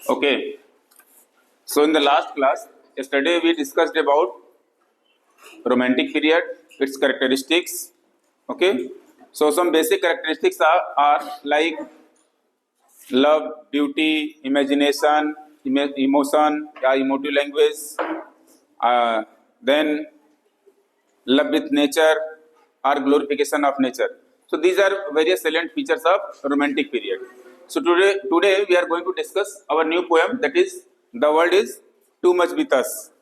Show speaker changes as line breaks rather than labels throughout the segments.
Okay. So in the last class, yesterday we discussed about romantic period, its characteristics. Okay. So some basic characteristics are like love, beauty, imagination, emotion, emotive language. Then love with nature or glorification of nature. So these are various salient features of romantic period. So today we are going to discuss our new poem, that is The World is Too Much With Us.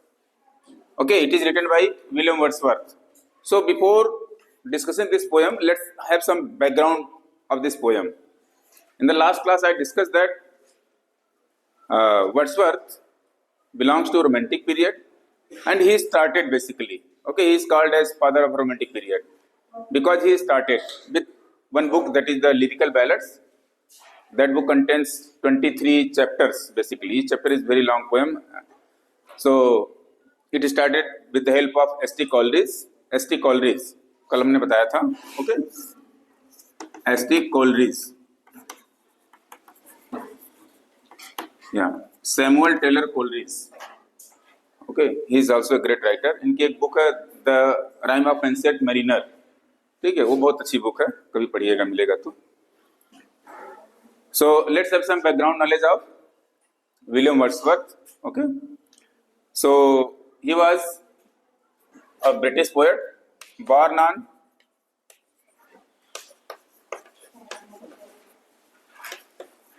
Okay, it is written by William Wordsworth. So before discussing this poem, let's have some background of this poem. In the last class I discussed that Wordsworth belongs to romantic period, and he started basically, okay, he is called as father of romantic period because he started with one book, that is the Lyrical Ballads. That book contains 23 chapters basically. Each chapter is very long poem. So it started with the help of st Coleridge, कल हमने बताया था. Okay, st Coleridge, yeah, Samuel Taylor Coleridge. Okay, he is also a great writer. इनकी एक book है the rhyme of ancient Mariner. ठीक है, वो बहुत अच्छी बुक है, कभी पढ़िएगा मिलेगा तो. So let's have some background knowledge of William Wordsworth. Okay, so he was a British poet born on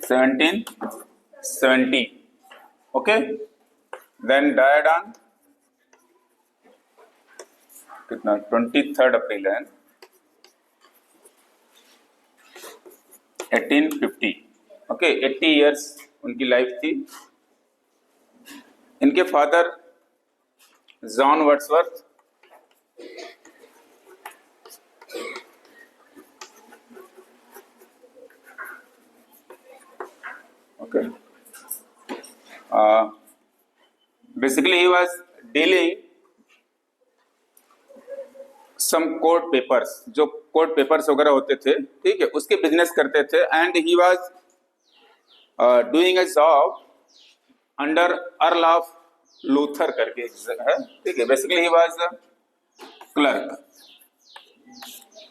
1770. Okay, then died on कितना 23rd अप्रैल है 1850. ओके, 80 इयर्स उनकी लाइफ थी. इनके father John Wordsworth okay, basically he was dealing some court papers, जो court papers वगैरह होते थे, ठीक है, उसके बिजनेस करते थे. And he was doing a job under Earl of Luther करके है, ठीक है. Basically he was clerk,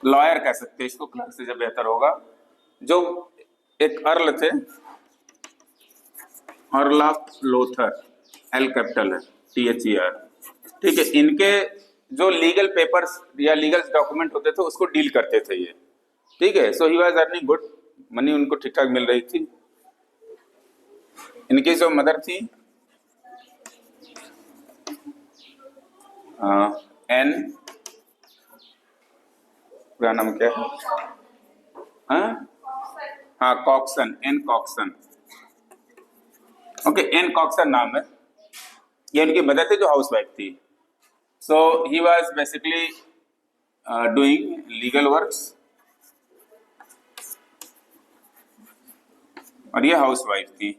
lawyer कह सकते हैं इसको, क्लर्क से जब बेहतर होगा. जो एक अर्ल थे, earl of Luther, L capital है, THER, ठीक है. इनके जो लीगल पेपर्स या लीगल डॉक्यूमेंट होते थे उसको डील करते थे ये, ठीक है. So he was earning good money, उनको ठीक ठाक मिल रही थी. इनकी जो मदर थी एन, पूरा नाम क्या है, हाँ Cookson, Ann Cookson. Okay, Ann Cookson नाम है. ये उनकी मदर थी जो हाउस वाइफ थी. So he was basically doing legal works, और ये हाउस वाइफ थी,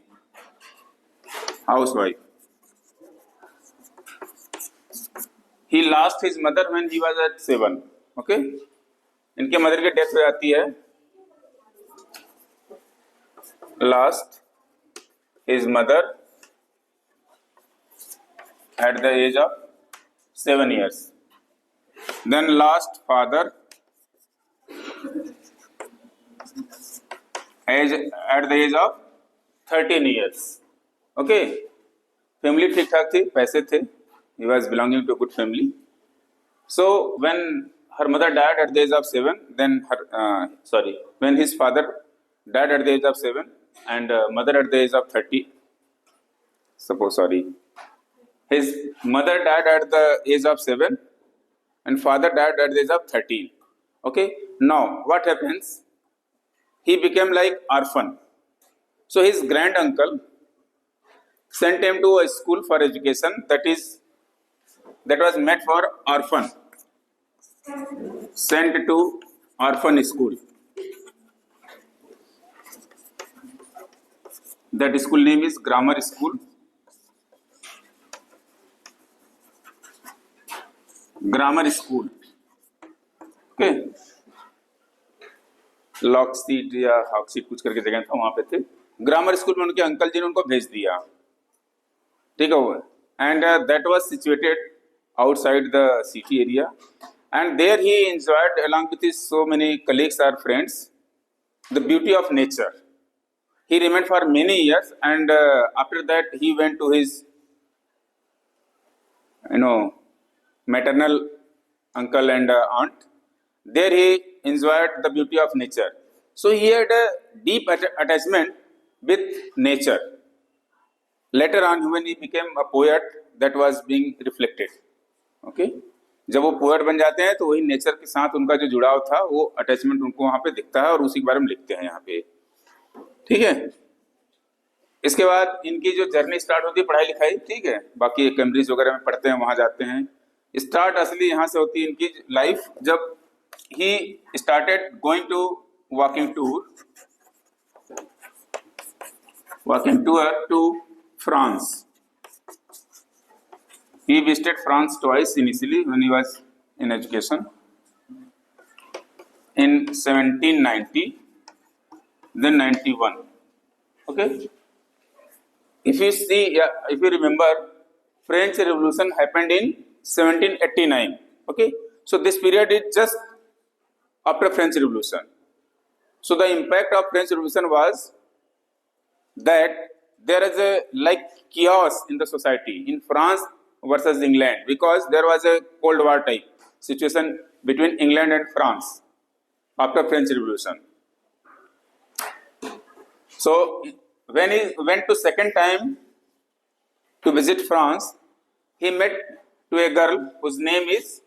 house wife. He lost his mother when he was at 7. Okay, इनके मदर की डेथ हो जाती है, lost his mother at the age of 7 years. Then lost father at the age of 13 years. Okay, family ठीक ठाक थी, पैसे थे. He was belonging to a good family. So when her mother died at the age of 7, then when his father died at the age of 7 and mother at the age of 30, his mother died at the age of 7 and father died at the age of 13. Okay, now what happens? He became like orphan. So his grand uncle sent him to a school for education that was meant for orphan. Sent to orphan school. That school name is Grammar School. Grammar school. Okay, lock seat या hoc seat कुछ करके जगह था, वहां पे थे. Grammar school में उनके अंकल जी ने उनको भेज दिया, ठीक है वो, and that was situated outside the city area, and there he enjoyed along with his so many colleagues or friends the beauty of nature. He remained for many years, and after that he went to his maternal uncle and aunt. There he enjoyed the beauty of nature, so he had a deep attachment with nature. Later on when he became a poet, that was being reflected. Okay जब वो poet बन जाते हैं तो वही nature के साथ उनका जो जुड़ाव था वो अटैचमेंट उनको वहां पे दिखता है और उसी के बारे में लिखते हैं यहाँ पे, ठीक है। इसके बाद इनकी जो जर्नी स्टार्ट होती है पढ़ाई लिखाई, ठीक है, बाकी कैम्ब्रिज वगैरह में पढ़ते हैं, वहां जाते हैं। स्टार्ट असली यहाँ से होती है इनकी लाइफ जब he started going to walking tour to France. He visited France twice initially when he was in education. In 1790, then 91. Okay. If you see, if you remember, French Revolution happened in 1789. Okay. So this period is just after French Revolution. So the impact of French Revolution was that there is a like chaos in the society in France versus England, because there was a Cold War type situation between England and France after French Revolution. So when he went to second time to visit France, he met to a girl whose name is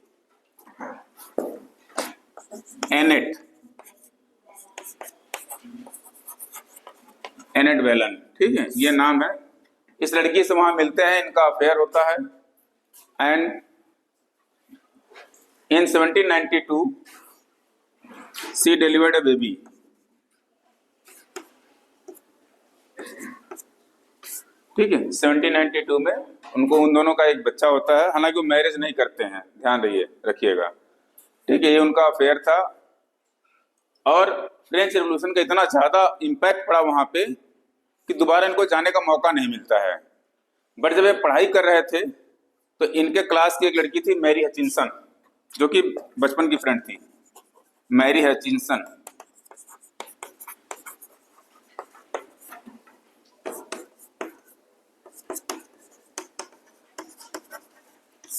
Annette Whelan, ठीक है, ये नाम है। इस लड़की से वहां मिलते हैं, इनका अफेयर होता है, and in 1792 she delivered a baby. ठीक है, 1792 में उनको उन दोनों का एक बच्चा होता है, हालांकि वो मैरिज नहीं करते हैं, ध्यान रखिएगा, ठीक है, ये उनका अफेयर था। और फ्रेंच रेवोल्यूशन का इतना ज्यादा इम्पैक्ट पड़ा वहां पे कि दोबारा इनको जाने का मौका नहीं मिलता है। बट जब ये पढ़ाई कर रहे थे तो इनके क्लास की एक लड़की थी मैरी हचिंसन, जो कि बचपन की फ्रेंड थी, मैरी हचिंसन।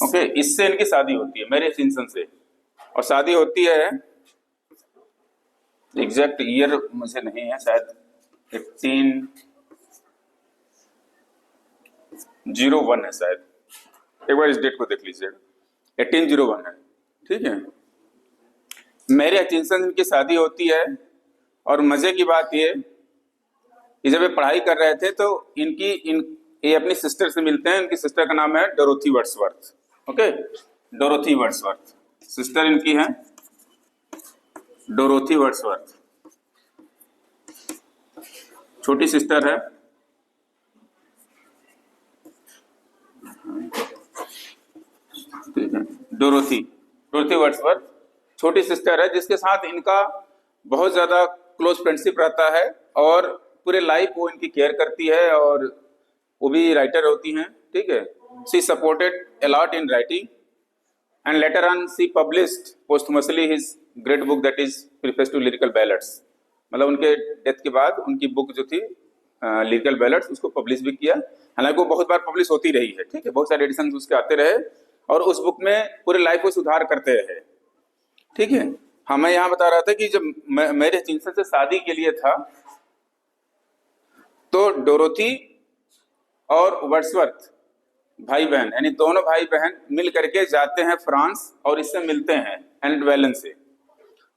ओके, इससे इनकी शादी होती है, मैरी हचिंसन से, और शादी होती है, एग्जैक्ट ईयर मुझे नहीं है, शायद 1801 है शायद, एक बार इस डेट को देख लीजिए, 1801 है, ठीक है। मैरी हचिंसन की शादी होती है, और मजे की बात ये कि जब ये पढ़ाई कर रहे थे तो ये अपनी सिस्टर से मिलते हैं। इनकी सिस्टर का नाम है Dorothy Wordsworth. Okay, Dorothy Wordsworth sister इनकी है, डोरोथी वर्ड्सवर्थ, छोटी सिस्टर है। डोरोथी वर्ड्सवर्थ छोटी सिस्टर है, जिसके साथ इनका बहुत ज्यादा क्लोज फ्रेंडशिप रहता है, और पूरे लाइफ वो इनकी केयर करती है, और वो भी राइटर होती हैं, ठीक है। She supported a lot in writing, and later on she published posthumously his great book that is Preface to Lyrical Ballads। मतलब उनके डेथ के बाद उनकी बुक जो थी लिरिकल बैलेड्स, उसको पब्लिश भी किया, हालांकि वो बहुत बार पब्लिश होती रही है, ठीक है, बहुत सारे एडिशन उसके आते रहे, और उस बुक में पूरे लाइफ को सुधार करते रहे, ठीक है। हमें यहाँ बता रहा था कि जब मैरी हचिंसन से शादी के लिए था तो डोरोथी और वर्ड्सवर्थ भाई बहन, यानी दोनों भाई बहन मिल करके जाते हैं फ्रांस, और इससे मिलते हैं एनेट वेलन से,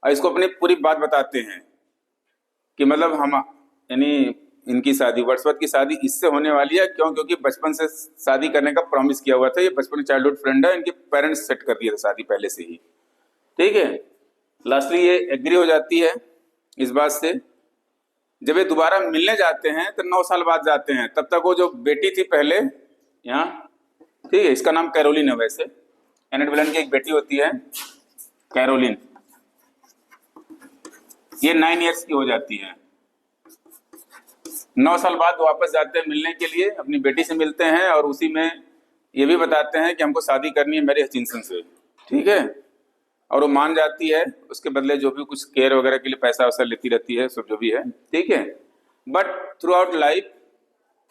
और इसको अपनी पूरी बात बताते हैं कि मतलब हम, यानी इनकी शादी, वर्ड्सवर्थ की शादी इससे होने वाली है, क्यों? क्योंकि बचपन से शादी करने का प्रॉमिस किया हुआ था, ये बचपन चाइल्डहुड फ्रेंड है, इनके पेरेंट्स सेट कर दिया था शादी पहले से ही, ठीक है। लास्टली ये एग्री हो जाती है इस बात से। जब ये दोबारा मिलने जाते हैं तो 9 साल बाद जाते हैं, तब तक वो जो बेटी थी पहले यहाँ, ठीक है, इसका नाम कैरोलिन है, वैसे एनेट वेलन की एक बेटी होती है कैरोलिन, ये 9 इयर्स की हो जाती है, 9 साल बाद वापस जाते हैं मिलने के लिए, अपनी बेटी से मिलते हैं और उसी में ये भी बताते हैं कि हमको शादी करनी है मैरी हचिंसन से, ठीक है। और वो मान जाती है, उसके बदले जो भी कुछ केयर वगैरह के लिए पैसा वैसा लेती रहती है, सब जो भी है, ठीक है। But throughout life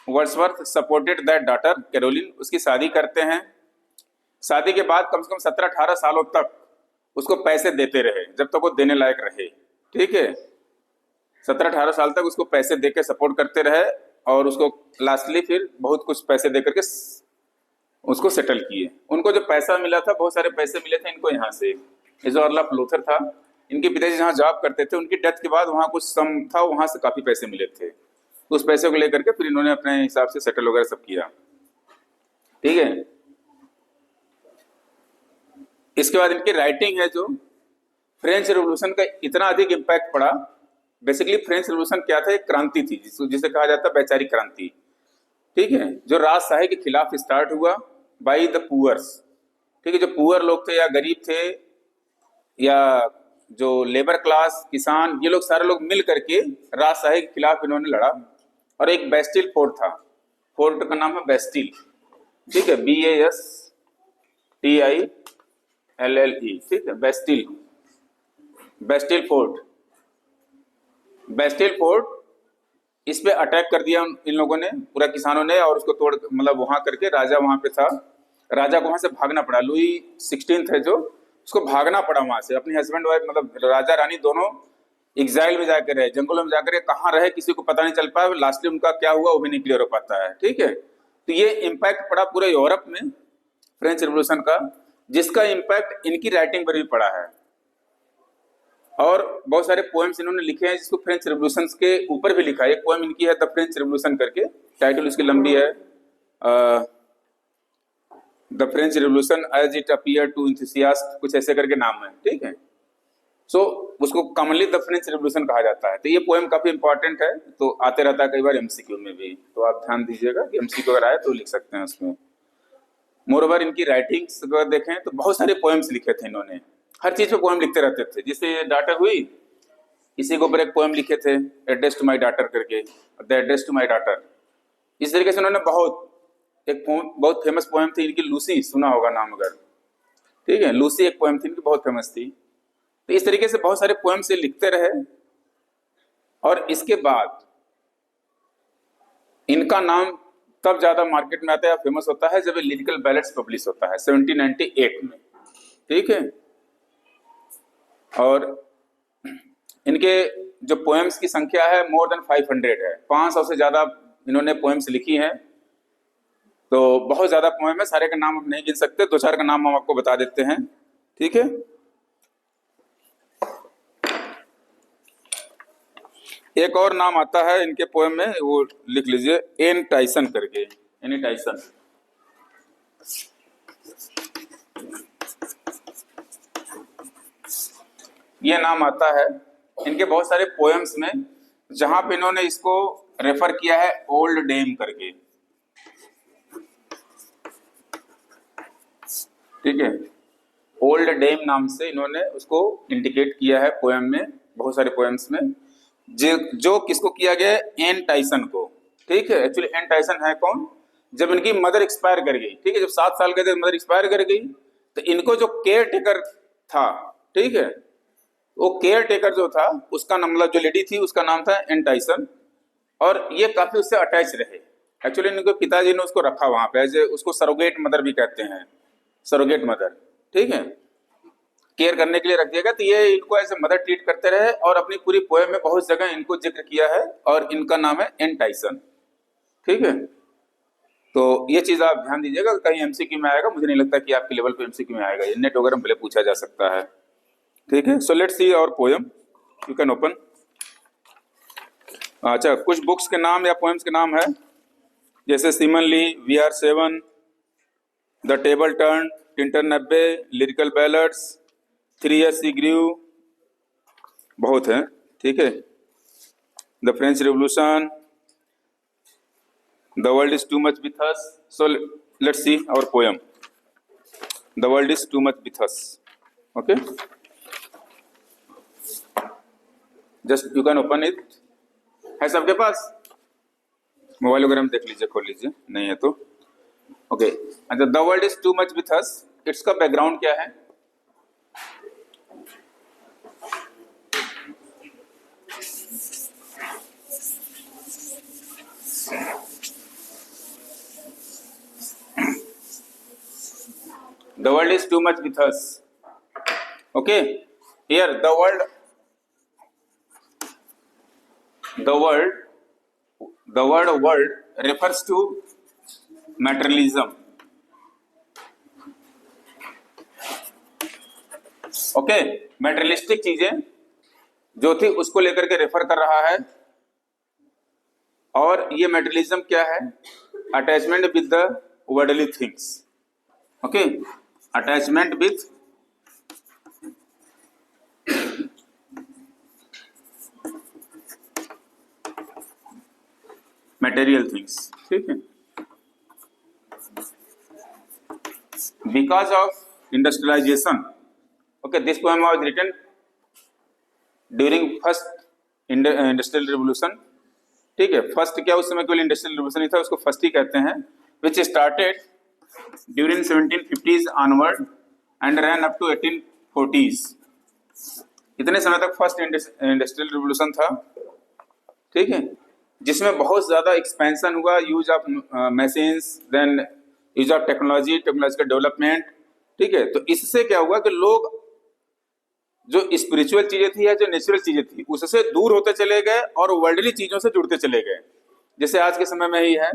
Wordsworth supported that daughter Caroline, उसकी शादी करते हैं। शादी के बाद कम से कम 17-18 सालों तक उसको पैसे देते रहे, जब तक वो देने लायक रहे, ठीक है। 17-18 साल तक उसको पैसे दे के सपोर्ट करते रहे और उसको लास्टली फिर बहुत कुछ पैसे दे करके उसको सेटल किए। उनको जो पैसा मिला था, बहुत सारे पैसे मिले थे इनको यहाँ से। ये जो अर्ल ऑफ लूथर था, इनके पिताजी जहाँ जॉब करते थे, उनकी डेथ के बाद वहाँ कुछ सम था, वहाँ से काफी पैसे मिले थे। तो उस पैसे को लेकर के फिर इन्होंने अपने हिसाब से सेटल वगैरह सब किया, ठीक है। इसके बाद इनकी राइटिंग है, जो फ्रेंच रेवोल्यूशन का इतना अधिक इम्पैक्ट पड़ा। बेसिकली फ्रेंच रेवोल्यूशन क्या था, एक क्रांति थी जिसे कहा जाता है वैचारिक क्रांति, ठीक है, जो राजशाही के खिलाफ स्टार्ट हुआ बाय द पुअर्स, ठीक है। जो पुअर लोग थे या गरीब थे या जो लेबर क्लास, किसान, ये लोग सारे लोग मिल करके राजशाही के खिलाफ इन्होंने लड़ा। और एक बेस्टिल फोर्ट था, फोर्ट का नाम है बेस्टिल, ठीक है, BASTILLE, ठीक है, Bastille, Bastille fort. Bastille fort, इस पे अटैक कर दिया इन लोगों ने, पूरा किसानों ने, और उसको तोड़, मतलब वहां करके राजा वहां पे था, राजा को वहां से भागना पड़ा। लुई 16 है जो, उसको भागना पड़ा वहां से। अपनी हस्बैंड वाइफ, मतलब राजा रानी दोनों एग्जाइल में जाकर रहे, जंगलों में जाकर कहाँ रहे किसी को पता नहीं चल पाया। लास्टली उनका क्या हुआ वो भी नहीं क्लियर हो पाता है, ठीक है। तो ये इम्पैक्ट पड़ा पूरे यूरोप में फ्रेंच रेवोल्यूशन का, जिसका इम्पैक्ट इनकी राइटिंग पर भी पड़ा है। और बहुत सारे पोएम्स इन्होंने लिखे हैं जिसको फ्रेंच रेवोल्यूशन के ऊपर भी लिखा है। एक पोएम इनकी है द फ्रेंच रेवोल्यूशन करके, टाइटल उसकी लंबी है, the French Revolution as it appear to enthusiast, कुछ ऐसे करके नाम है, ठीक है। सो उसको कॉमनली द फ्रेंच रेवोल्यूशन कहा जाता है। तो ये पोएम काफी इंपॉर्टेंट है, तो आते रहता है कई बार एमसीक्यू में भी, तो आप ध्यान दीजिएगा कि एमसीक्यू अगर आए तो लिख सकते हैं उसमें। मोरओवर इनकी राइटिंग्स अगर देखें तो बहुत सारे पोएम्स लिखे थे इन्होंने, हर चीज पे पोएम लिखते रहते थे। जिससे डॉटर हुई, इसी के ऊपर एक पोएम लिखे थे, एड्रेस टू माई डॉटर करके, the address to my daughter. इस तरीके से उन्होंने बहुत फेमस पोएम थी इनकी, लूसी, सुना होगा नाम अगर, ठीक है, लूसी एक पोएम थी इनकी, बहुत फेमस थी। तो इस तरीके से बहुत सारे पोएम से लिखते रहे। और इसके बाद इनका नाम तब ज्यादा मार्केट में आता है, फेमस होता है, जब लिरिकल बैलेट्स पब्लिश होता है 1798 में, ठीक है। और इनके जो पोएम्स की संख्या है मोर देन 500 है, 500 से ज्यादा इन्होंने पोएम्स लिखी हैं। तो बहुत ज्यादा पोएम है, सारे का नाम आप नहीं गिन सकते, 2-4 का नाम हम आपको बता देते हैं, ठीक है। एक और नाम आता है इनके पोएम में, वो लिख लीजिए, एन टाइसन करके, एनी टाइसन। ये नाम आता है इनके बहुत सारे पोएम्स में, जहां पे इन्होंने इसको रेफर किया है ओल्ड डेम करके, ठीक है। ओल्ड डेम नाम से इन्होंने उसको इंडिकेट किया है पोएम में, बहुत सारे पोएम्स में, जो किसको किया गया है, एन टाइसन को, ठीक है। एक्चुअली एन टाइसन है कौन, जब इनकी मदर एक्सपायर कर गई, ठीक है, जब 7 साल के थे मदर एक्सपायर कर गई, तो इनको जो केयर टेकर था, ठीक है, वो केयर टेकर जो था उसका नाम, मतलब जो लेडी थी उसका नाम था एन टाइसन। और ये काफी उससे अटैच रहे। एक्चुअली इनके पिताजी ने उसको रखा वहां पे, एज उसको सरोगेट मदर भी कहते हैं, सरोगेट मदर, ठीक है, केयर करने के लिए रख दिया गया। तो ये इनको ऐसे मदर ट्रीट करते रहे, और अपनी पूरी पोएम में बहुत जगह इनको जिक्र किया है, और इनका नाम है एन टाइसन, ठीक है। तो ये चीज आप ध्यान दीजिएगा, कहीं एमसीक्यू में आएगा, मुझे नहीं लगता कि आपके लेवल पे एमसीक्यू में आएगा, ये नेट वगैरह में पहले पूछा जा सकता है, ठीक है। So let's see our poem, you can open. अच्छा, कुछ बुक्स के नाम या पोएम्स के नाम है, जैसे Simon Lee, VR 7, the table turn, Tintern नब्बे, lyrical ballads, 3 Years She Grew, बहुत है, ठीक है, the French Revolution, the world is too much with us. So let's see our poem, the world is too much with us, okay. Just you can open it, है सबके पास? Mobile वगैरह में देख लीजिए, खोल लीजिए, नहीं है तो ओके। अच्छा, the world is too much with अस, इसका बैकग्राउंड क्या है? The world is too much with us. Okay, here the world word world refers to materialism. Okay, materialistic चीजें जो थी उसको लेकर के रेफर कर रहा है। और ये materialism क्या है? Attachment with the worldly things. Okay, attachment with material things, ठीक है। Because of industrialization, okay, this poem was written during first industrial revolution, ठीक है। फर्स्ट क्या उस समय केवल इंडस्ट्रियल रिवोल्यूशन ही था, उसको फर्स्ट ही कहते हैं, which started during 1750s onward and ran up to 1840s। इतने समय तक फर्स्ट इंडस्ट्रियल रिवोल्यूशन था, ठीक है, जिसमें बहुत ज्यादा एक्सपेंशन हुआ, use of machines, then use of technology, technological development, ठीक है। तो इससे क्या हुआ कि लोग जो स्पिरिचुअल चीजें थी या जो नेचुरल चीजें थी उससे दूर होते चले गए और वर्ल्डली चीजों से जुड़ते चले गए। जैसे आज के समय में ही है,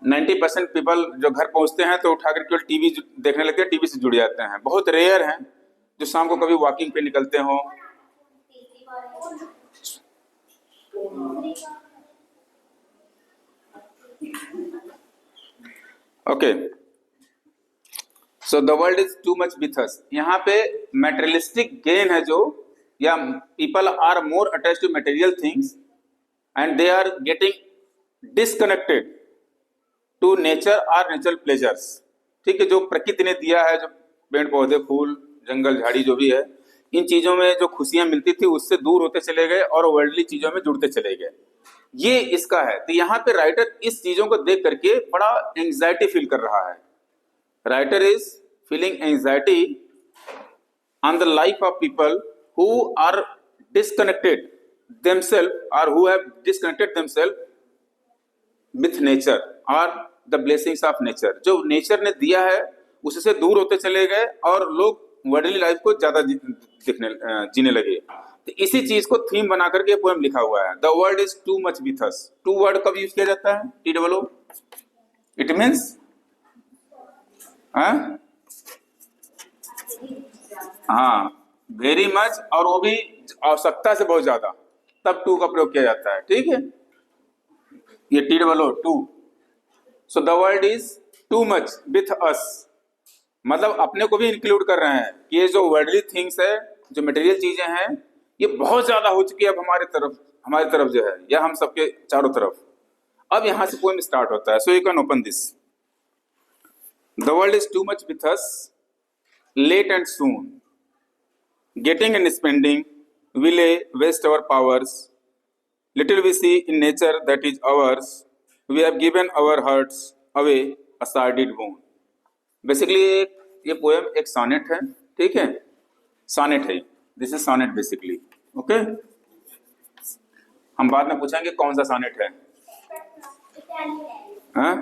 90% पीपल जो घर पहुंचते हैं तो उठाकर केवल टीवी देखने लगते हैं, टीवी से जुड़ जाते हैं। बहुत रेयर हैं जो शाम को कभी वॉकिंग पे निकलते हो। Okay, so the world is too much with us. यहाँ पे मेटेरियलिस्टिक गेन है जो, या people are more attached to material things and they are getting disconnected to nature or natural pleasures, ठीक है। जो प्रकृति ने दिया है, जो पेड़ पौधे, फूल, जंगल, झाड़ी जो भी है, इन चीजों में जो खुशियां मिलती थी उससे दूर होते चले गए और वर्ल्डली चीजों में जुड़ते चले गए। ये इसका है। तो यहाँ पे राइटर इस चीजों को देख करके बड़ा एंजाइटी फील कर रहा है। Writer is feeling anxiety on the life of people who are disconnected themselves और who have disconnected themselves with nature और द ब्लेसिंग्स ऑफ नेचर। जो नेचर ने दिया है उससे दूर होते चले गए और लोग वर्ल्डली लाइफ को ज्यादा जीने लगे। तो इसी चीज को थीम बना करके पोएम लिखा हुआ है। The world is too much with us. Too word कब यूज किया जाता है? TOO। इट मीन्स हाँ, वेरी मच, और वो भी आवश्यकता से बहुत ज्यादा, तब टू का प्रयोग किया जाता है, ठीक है। ये TOO, too. So the world is too much with us, मतलब अपने को भी इंक्लूड कर रहे हैं कि ये जो वर्ल्डली थिंग्स है, जो मटेरियल चीजें हैं, ये बहुत ज्यादा हो चुकी है अब हमारी तरफ जो है, या हम सबके चारों तरफ। अब यहां से पोएम स्टार्ट होता है। So you can open this. The world is too much with us, late and soon, getting and spending, we lay waste our powers, little we see in nature that is ours, we have given our hearts away a sordid wound। Basically ये poem एक sonnet है, ठीक है, sonnet है, this is sonnet basically. Okay, हम बाद में पूछेंगे कौन सा सोनेट है। हाँ,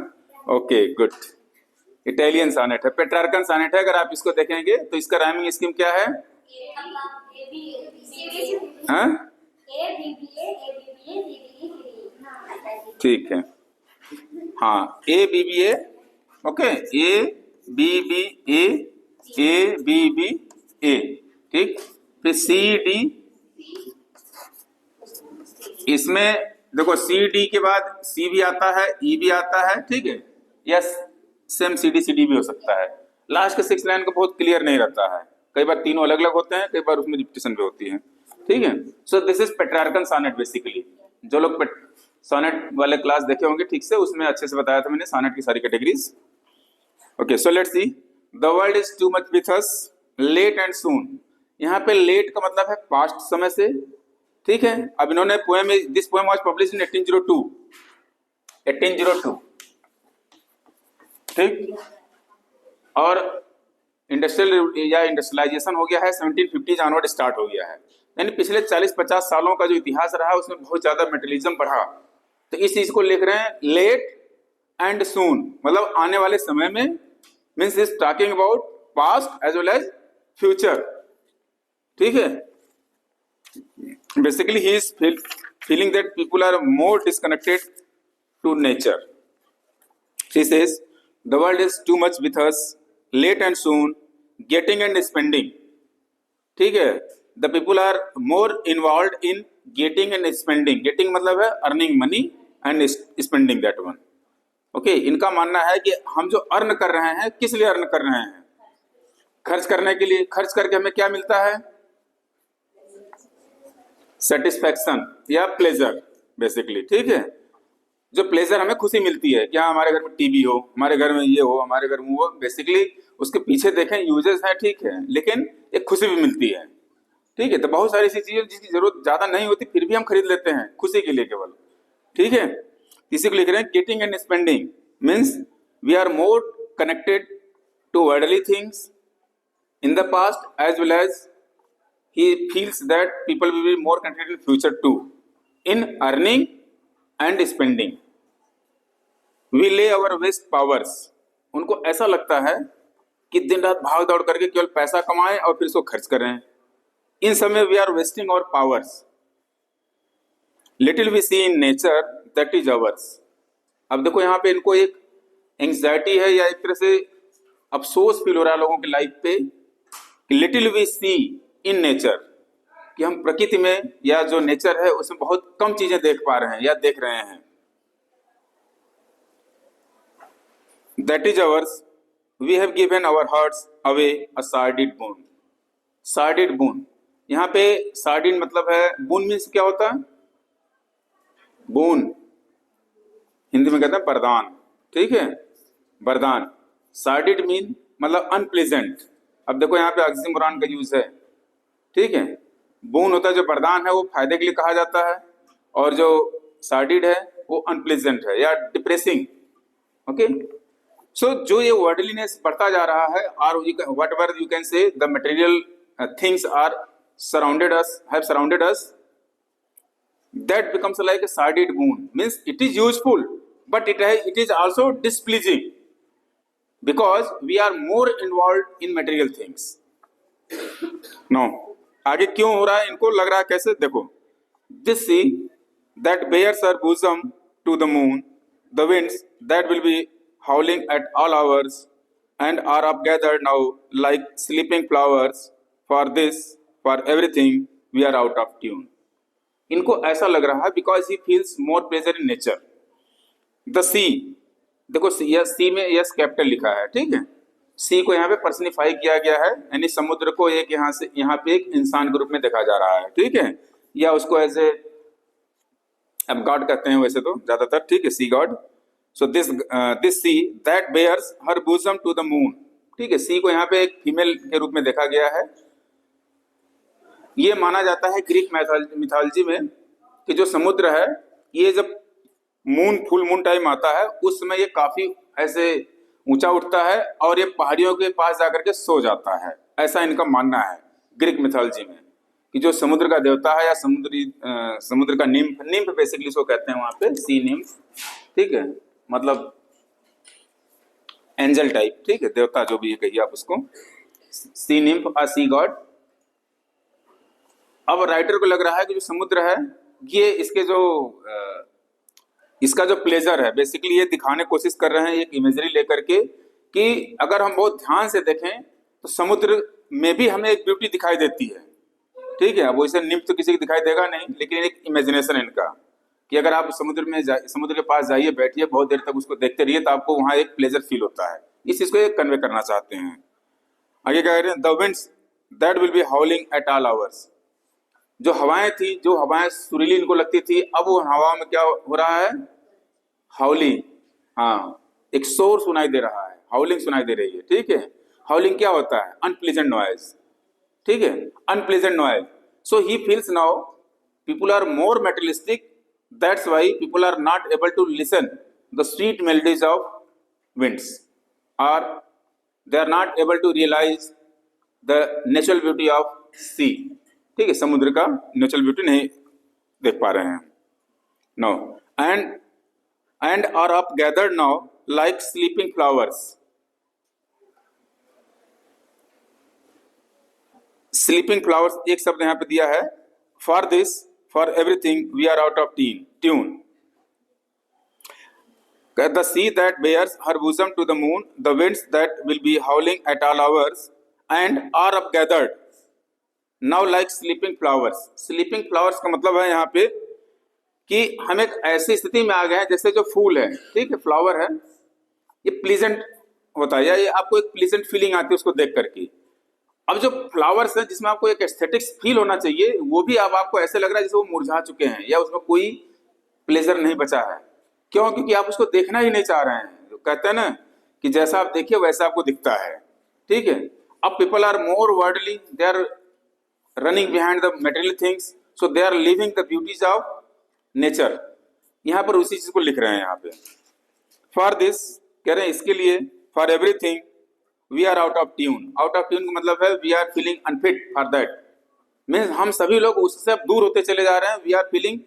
ओके, गुड। इटालियन सोनेट है, पेट्रार्कन सोनेट है। अगर आप इसको देखेंगे तो इसका राइमिंग स्कीम क्या है? हाँ, ठीक है, हाँ, ABBA, ओके, ABBA, ABBA, ठीक। फिर CD, इसमें देखो CD के बाद C भी आता है, E भी आता है, ठीक है, या सेम CD भी हो सकता है। लास्ट के 6 लाइन को बहुत क्लियर नहीं रहता है, कई बार तीनों अलग अलग होते हैं, कई बार उसमें रिपीटेशन भी होती है, ठीक है। So this is Petrarchan sonnet basically. जो लोग सोनेट वाले क्लास देखे होंगे ठीक से, उसमें अच्छे से बताया था मैंने सोनेट की सारी categories. Okay, so let's see. The world is too much with us, late and soon. यहाँ पे लेट का मतलब है पास्ट समय से, ठीक है। अब इन्होंने poem, this poem was publish in 1802, 1802, ठीक। और इंडस्ट्रियल या इंडस्ट्रियलाइजेशन हो गया है 1750 जानवर्ड स्टार्ट हो गया है। यानी पिछले 40-50 सालों का जो इतिहास रहा है उसमें बहुत ज्यादा मेटेरियलिज्म बढ़ा। तो इस चीज को लिख रहे हैं लेट एंड सून, मतलब आने वाले समय में, means is talking about past as well as future, ठीक है। Basically he is feeling that people are more disconnected to nature. He says the world is too much with us, late and soon, getting and spending, ठीक है। The people are more involve in getting and spending. Getting मतलब है earning money and spending that one, okay. इनका मानना है कि हम जो अर्न कर रहे हैं, किस लिए अर्न कर रहे हैं? खर्च करने के लिए। खर्च करके हमें क्या मिलता है? सेटिस्फैक्शन या प्लेजर, बेसिकली, ठीक है। जो प्लेजर हमें खुशी मिलती है कि हाँ हमारे घर में टीवी हो, हमारे घर में ये हो, हमारे घर में वो, बेसिकली उसके पीछे देखें यूजेस है, ठीक है, लेकिन एक खुशी भी मिलती है, ठीक है। तो बहुत सारी ऐसी चीजें जिसकी जरूरत ज्यादा नहीं होती फिर भी हम खरीद लेते हैं खुशी के लिए केवल, ठीक है। इसी को लिख रहे हैं getting and spending means we are more connected to worldly things in the past as well as he feels that people will be more connected in future too in earning and spending. We lay our waste powers. उनको ऐसा लगता है कि दिन रात भाग दौड़ करके केवल पैसा कमाएं और फिर इसको खर्च करें। इन समय we are wasting our powers. Little we see in nature that is ours. अब देखो यहाँ पे इनको एक एंग्जाइटी है या एक तरह से अफसोस फील हो रहा है लोगों की लाइफ पे, little we see in nature, कि हम प्रकृति में या जो नेचर है उसमें बहुत कम चीजें देख पा रहे हैं या देख रहे हैं। That is ours, we have given our hearts away a sordid boon. Sordid boon, यहाँ पे सार्डिन मतलब है, बून मीन्स क्या होता है? बून हिंदी में कहते हैं वरदान, ठीक है, वरदान। सार्डिड मीन मतलब अनप्लेजेंट। अब देखो यहाँ पे ऑक्सीमोरॉन का यूज है, ठीक है। बून होता है जो वरदान है वो फायदे के लिए कहा जाता है, और जो सार्डिड है वो अनप्लेजेंट है या डिप्रेसिंग, ओके। सो जो ये वर्डलीनेस बढ़ता जा रहा है, और whatever you can say the material things are surrounded us, have surrounded us, that becomes like a sordid boon, means it is useful but it is also displeasing because we are more involved in material things. Now आगे क्यों हो रहा है? इनको लग रहा है कैसे? देखो, this sea that bears her bosom to the moon, the winds that will be howling at all hours and are upgathered now like sleeping flowers, for this, for everything we are out of tune. इनको ऐसा लग रहा है because he feels more pleasure in nature. The sea, देखो sea में yes capital लिखा है, ठीक है। सी को यहाँ पे पर्सनिफाई किया गया है, यानी समुद्र को एक यहाँ से यहाँ पे एक इंसान के रूप में देखा जा रहा है, ठीक है, या उसको ऐसे अब गॉड कहते हैं वैसे तो ज्यादातर, ठीक है, sea God. So this sea that bears her bosom to the moon, ठीक है। सी को यहाँ पे एक फीमेल के रूप में देखा गया है। ये माना जाता है ग्रीक मिथोलॉजी में कि जो समुद्र है ये जब फुल मून टाइम आता है उस समय ये काफी ऐसे ऊंचा उठता है और ये पहाड़ियों के पास जाकर के सो जाता है, ऐसा इनका मानना है ग्रीक मिथोलॉजी में, कि जो समुद्र का देवता है या समुद्र का निम्फ बेसिकली इसको कहते हैं वहां पे, सी निम्फ, ठीक है, मतलब एंजल टाइप, ठीक है, देवता जो भी कहिए आप उसको, सी निम्फ और सी गॉड। अब राइटर को लग रहा है कि जो समुद्र है ये इसका जो प्लेजर है, बेसिकली ये दिखाने की कोशिश कर रहे हैं एक इमेजरी लेकर के, कि अगर हम बहुत ध्यान से देखें तो समुद्र में भी हमें एक ब्यूटी दिखाई देती है, ठीक है। अब वैसे निम्फ तो किसी को दिखाई देगा नहीं, लेकिन एक इमेजिनेशन इनका, कि अगर आप समुद्र के पास जाइए, बैठिए, बहुत देर तक उसको देखते रहिए तो आपको वहां एक प्लेजर फील होता है। इस चीज को कन्वे करना चाहते हैं। आगे क्या कह रहे हैं? The winds that will be हाउलिंग at all hours, जो हवाएं थी, जो हवाएं सुरीली इनको लगती थी, अब वो हवा में क्या हो रहा है? हाउलिंग, हाँ, एक शोर सुनाई दे रहा है, हाउलिंग सुनाई दे रही है, ठीक है। हाउलिंग क्या होता है? अनप्लीजेंट नॉइज, ठीक है, unpleasant noise. So he feels now people are more materialistic, that's why people are not able to listen the sweet melodies of winds, or they are not able to realize the natural beauty of sea. ठीक है, समुद्र का natural beauty नहीं देख पा रहे हैं. No and are up gathered now like sleeping flowers. Sleeping flowers एक शब्द यहां पे दिया है. For this for everything we are out of tune. The sea that bears her bosom to the moon, the winds that will be howling at all hours, and are up gathered now like sleeping flowers. Sleeping flowers का मतलब है यहाँ पे कि हम एक ऐसी स्थिति में आ गए हैं जैसे जो फूल है, ठीक है, फ्लावर है, ये प्लीजेंट होता है या ये आपको एक प्लीजेंट फीलिंग आती है उसको देख करके. अब जो फ्लावर्स है जिसमें आपको एक एस्थेटिक्स फील होना चाहिए, वो भी अब आपको ऐसे लग रहा है जैसे वो मुरझा चुके हैं या उसमें कोई प्लेजर नहीं बचा है. क्यों? क्योंकि आप उसको देखना ही नहीं चाह रहे हैं. जो कहते हैं ना कि जैसा आप देखिए वैसा आपको दिखता है. ठीक है. अब people are more worldly, they are running behind the material things, so they are living the beauties of nature. यहाँ पर उसी चीज को लिख रहे हैं यहाँ पे. फॉर दिस कह रहे हैं इसके लिए, for everything we are out of tune. Out of tune का मतलब है we are feeling unfit for that. Means हम सभी लोग उससे अब दूर होते चले जा रहे हैं. We are feeling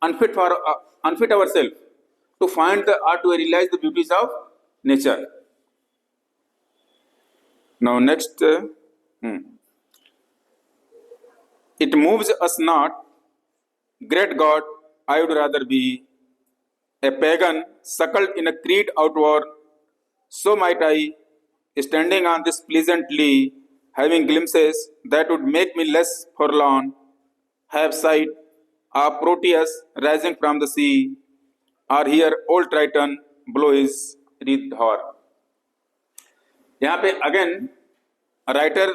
unfit our self to find or to realize the beauties of nature. Now next, it moves us not, great God, I would rather be a pagan suckled in a creed outward, so might I, standing on this pleasantly, having glimpses that would make me less forlorn, have sight of Proteus rising from the sea, or hear old Triton blow his wreathed horn. यहाँ पे again writer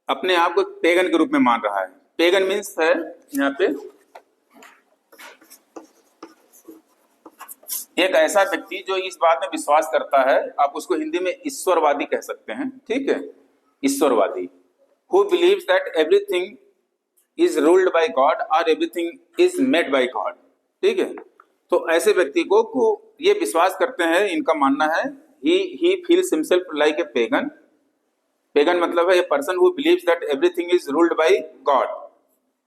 अपने आप को pagan के रूप में मान रहा है. पेगन मीन्स है यहाँ पे एक ऐसा व्यक्ति जो इस बात में विश्वास करता है, आप उसको हिंदी में ईश्वरवादी कह सकते हैं. ठीक है, ईश्वरवादी. Who believes that everything is ruled by God और everything is made by God. ठीक है, तो ऐसे व्यक्ति को ये विश्वास करते हैं, इनका मानना है he feels himself like a pagan. Pagan मतलब है a person who believes that everything is ruled by God.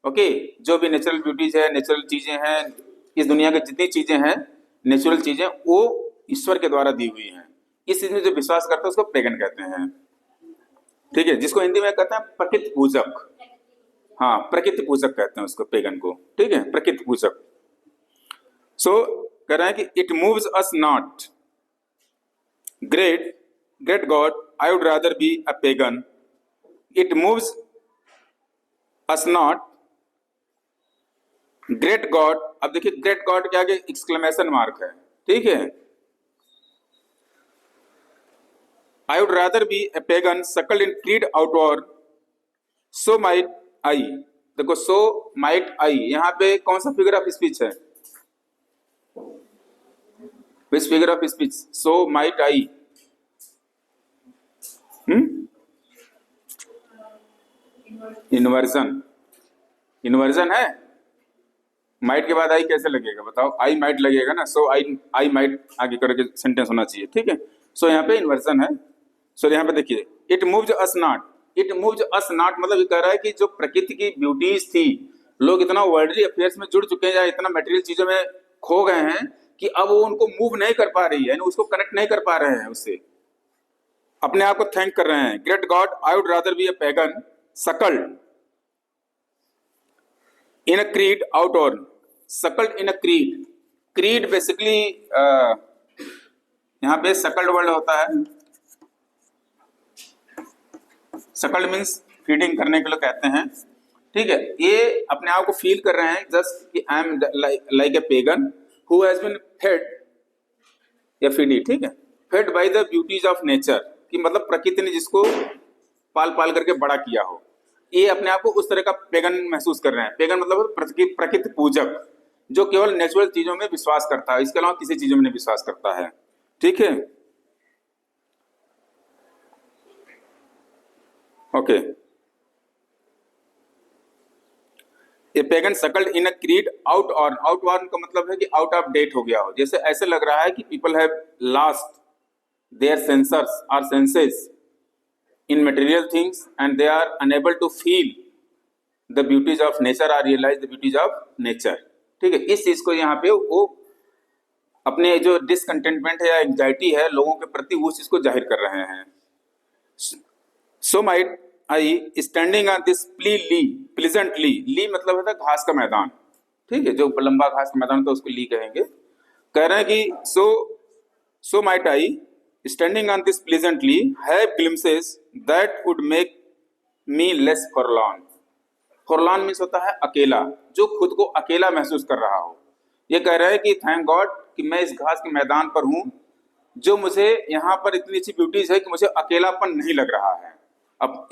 Okay, जो भी नेचुरल ब्यूटीज है, नेचुरल चीजें हैं, इस दुनिया की जितनी चीजें हैं नेचुरल चीजें, वो ईश्वर के द्वारा दी हुई हैं. इस चीज में जो विश्वास करते हैं उसको पेगन कहते हैं. ठीक है, जिसको हिंदी में कहते हैं प्रकृति पूजक. हाँ, प्रकृति पूजक कहते हैं उसको, पेगन को. ठीक है, प्रकृति पूजक. सो कह रहे हैं कि it moves us not, great God I would rather be a pagan. It moves us not, great God. अब देखिए ग्रेट गॉड के आगे एक्सक्लेमेशन मार्क है. ठीक है, I would rather be a pagan suckled in creed outward, so might I. देखो, so might I यहाँ पे कौन सा फिगर ऑफ स्पीच है? Which figure of speech? So might I. Inversion है. माइट के बाद आई कैसे लगेगा बताओ? आई माइट लगेगा ना. सो आई माइट आगे करके सेंटेंस होना चाहिए. ठीक है, सो यहाँ पे इन्वर्जन है. सो यहाँ पे देखिए, it moves us not. It moves us not मतलब ये कह रहा है कि जो प्रकृति की ब्यूटीज थी, लोग इतना वर्ल्डली अफेयर्स में जुड़ चुके हैं या इतना मटेरियल चीजों में खो गए हैं कि अब वो उनको मूव नहीं कर पा रही है, उसको कनेक्ट नहीं कर पा रहे हैं उससे. अपने आप को थैंक कर रहे हैं. Great God I would rather be a pagan suckled in a creed outward. Suckled in a creed. Creed basically यहाँ पे सकल्ड वर्ड होता है. सकल्ड मीन्स फीडिंग करने के लिए कहते हैं. ठीक है, ये अपने आप को फील कर रहे हैं जस्ट कि I am like a pagan who has been fed या फीडी. ठीक है, fed by the beauties of nature, कि मतलब प्रकृति ने जिसको पाल पाल करके बड़ा किया हो. ये अपने आप को उस तरह का पेगन महसूस कर रहे हैं. पेगन मतलब प्रकृति पूजक, जो केवल नेचुरल चीजों में विश्वास करता है, इसके अलावा किसी चीजों में नहीं विश्वास करता है. ठीक है, okay. A pagan suckled in a creed outworn का मतलब है कि आउट ऑफ डेट हो गया हो, जैसे ऐसे लग रहा है कि people have lost their senses और senses in material things and they are unable to feel the beauties of nature और realise the beauties of nature. ठीक है, इस चीज को यहाँ पे वो अपने जो डिसकंटेंटमेंट है या एंजाइटी है लोगों के प्रति, उस चीज को जाहिर कर रहे हैं। So might I standing on this pleasantly, lea मतलब होता है घास का मैदान, ठीक है, जो लंबा घास का मैदान होता है उसको ली कहेंगे। कह रहे हैं कि so might I standing on this pleasantly have glimpses that would make me less forlorn. Forlorn means होता है अकेला, जो खुद को अकेला महसूस कर रहा हो। ये कह रहे हैं कि थैंक गॉड कि मैं इस घास के मैदान पर हूं, जो मुझे यहाँ पर इतनी अच्छी ब्यूटीज है कि मुझे अकेलापन नहीं लग रहा है। अब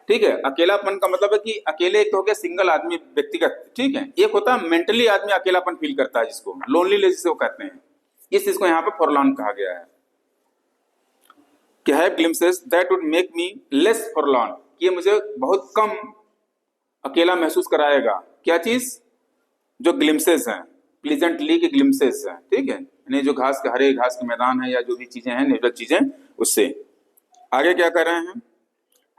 ठीक है, अकेलापन का मतलब है कि अकेले, एक तो हो गया सिंगल आदमी व्यक्तिगत, ठीक है, एक होता है मेंटली आदमी अकेलापन फील करता है जिसको लोनलीनेस जिसे वो कहते हैं। इस चीज को यहाँ पर फॉरलॉर्न कहा गया है कि have glimpses that would make me less forlorn, ये मुझे बहुत कम अकेला महसूस कराएगा। क्या चीज? जो ग्लिम्सेस हैं, प्लीजेंटली के ग्लिम्सेस हैं, ठीक है, यानी जो घास के हरे घास के मैदान है या जो भी चीजें हैं नेचुरल चीजें, उससे आगे क्या कर रहे हैं?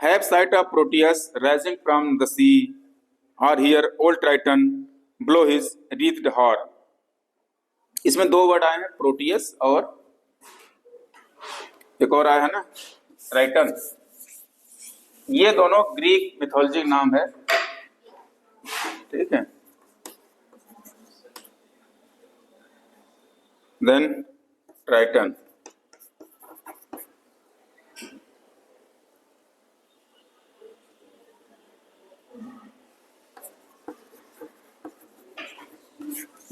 Have sight of Proteus rising from the sea और hear old Triton blow his wreathed horn. इसमें दो वर्ड आए हैं, प्रोटियस और एक और आया है ना ट्राइटन। ये दोनों ग्रीक मिथोलॉजी नाम है, ठीक है। देन ट्राइटन,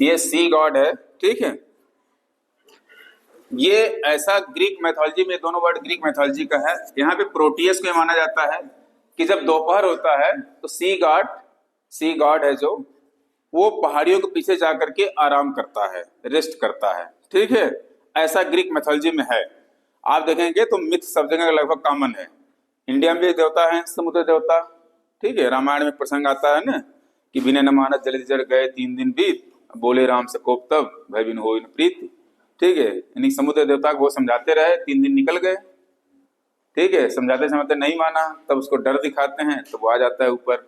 ये सी गॉड है, ठीक है। ये ऐसा ग्रीक मैथोलॉजी में, दोनों वर्ड ग्रीक मैथोलॉजी का है। यहाँ पे प्रोटियस को माना जाता है कि जब दोपहर होता है तो सी गॉड है जो वो पहाड़ियों के पीछे जाकर के आराम करता है, रेस्ट करता है, ठीक है। ऐसा ग्रीक मैथोलॉजी में है। आप देखेंगे तो मिथ सब जगह लगभग कॉमन है। इंडिया में भी देवता है समुद्र देवता, ठीक है। रामायण में प्रसंग आता है ना कि बिना न मानत जल जड़ गए 3 दिन बीत, बोले राम से कोप तब भय बिन होई न प्रीत, ठीक है। यानी समुद्र देवता को वो समझाते रहे, 3 दिन निकल गए, ठीक है। समझाते समझाते नहीं माना, तब उसको डर दिखाते हैं तो वो आ जाता है ऊपर।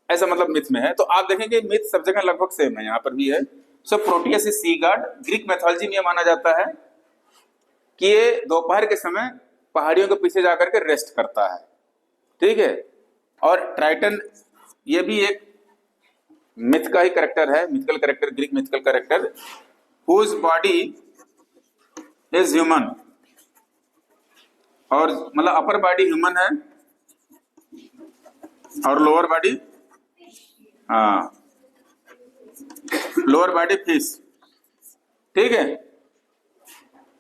ऐसा मतलब मिथ में है। तो आप देखेंगे मिथ सब जगह लगभग सेम है, यहाँ पर भी है। So Proteus is sea God. Greek mythology में यह माना जाता है कि ये दोपहर के समय पहाड़ियों के पीछे जाकर के रेस्ट करता है, ठीक है। और ट्राइटन ये भी एक मिथ का ही कैरेक्टर है, mythical character, Greek mythical character, whose body is human, और मतलब अपर बॉडी ह्यूमन है और लोअर बॉडी, हाँ, लोअर बॉडी फिश, ठीक है।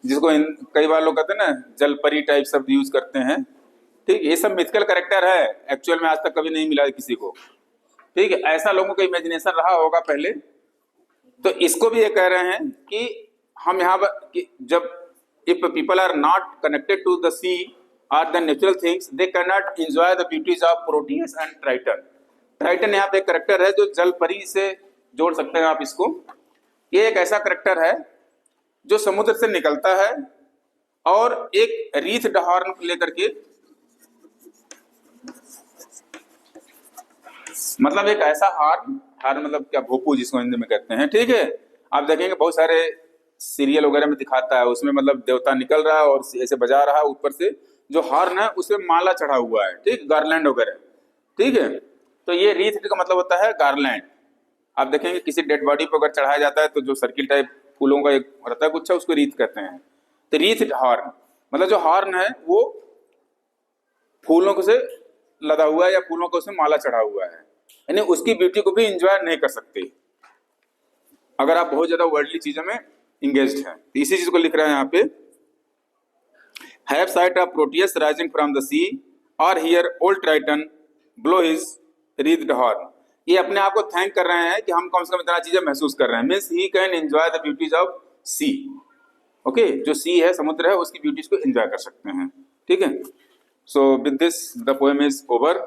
जिसको कई बार लोग कहते हैं ना जलपरी टाइप शब्द यूज करते हैं, ठीक है। ये सब मिथिकल कैरेक्टर है, एक्चुअल में आज तक कभी नहीं मिला किसी को, ठीक है। ऐसा लोगों का इमेजिनेशन रहा होगा पहले। तो इसको भी ये कह रहे हैं कि हम यहाँ पर जब if people are not connected to the sea और the natural things they can not enjoy the beauties of Proteus and Triton. Triton यहाँ पे एक करेक्टर है जो जल परी से जोड़ सकते हैं आप इसको। ये एक ऐसा करेक्टर है जो समुद्र से निकलता है और एक रीथ हॉर्न लेकर के, मतलब एक ऐसा हॉर्न मतलब क्या, भोपू जिसको हिंदी में कहते हैं, ठीक है। आप देखेंगे बहुत सारे सीरियल वगैरह में दिखाता है, उसमें मतलब देवता निकल रहा है और ऐसे बजा रहा है, ऊपर से जो हॉर्न है उसमें माला चढ़ा हुआ है, ठीक, गार्लैंड वगैरह, ठीक है। तो ये रीथ का मतलब होता है गार्लैंड। आप देखेंगे किसी डेड बॉडी पर अगर चढ़ाया जाता है तो जो सर्किल टाइप फूलों का एक रहता है गुच्छा, उसको रीथ कहते हैं। तो रीथ हॉर्न मतलब जो हॉर्न है वो फूलों को से लदा हुआ है या फूलों को उसमें माला चढ़ा हुआ है, यानी उसकी ब्यूटी को भी एंजॉय नहीं कर सकते अगर आप बहुत ज्यादा वर्ल्डली चीजों में इंगेज्ड हैं। तो इसी चीज को लिख रहे हैं यहाँ पे, have sight of Proteus rising from the sea और hear old Triton blow his wreathed horn. ये अपने आप को थैंक कर रहे हैं कि हम कम से कम इतना चीजें महसूस कर रहे हैं। Means he can enjoy the beauties of sea, okay. जो सी है, समुद्र है, उसकी ब्यूटीज को एंजॉय कर सकते हैं, ठीक है। So with this the poem is over.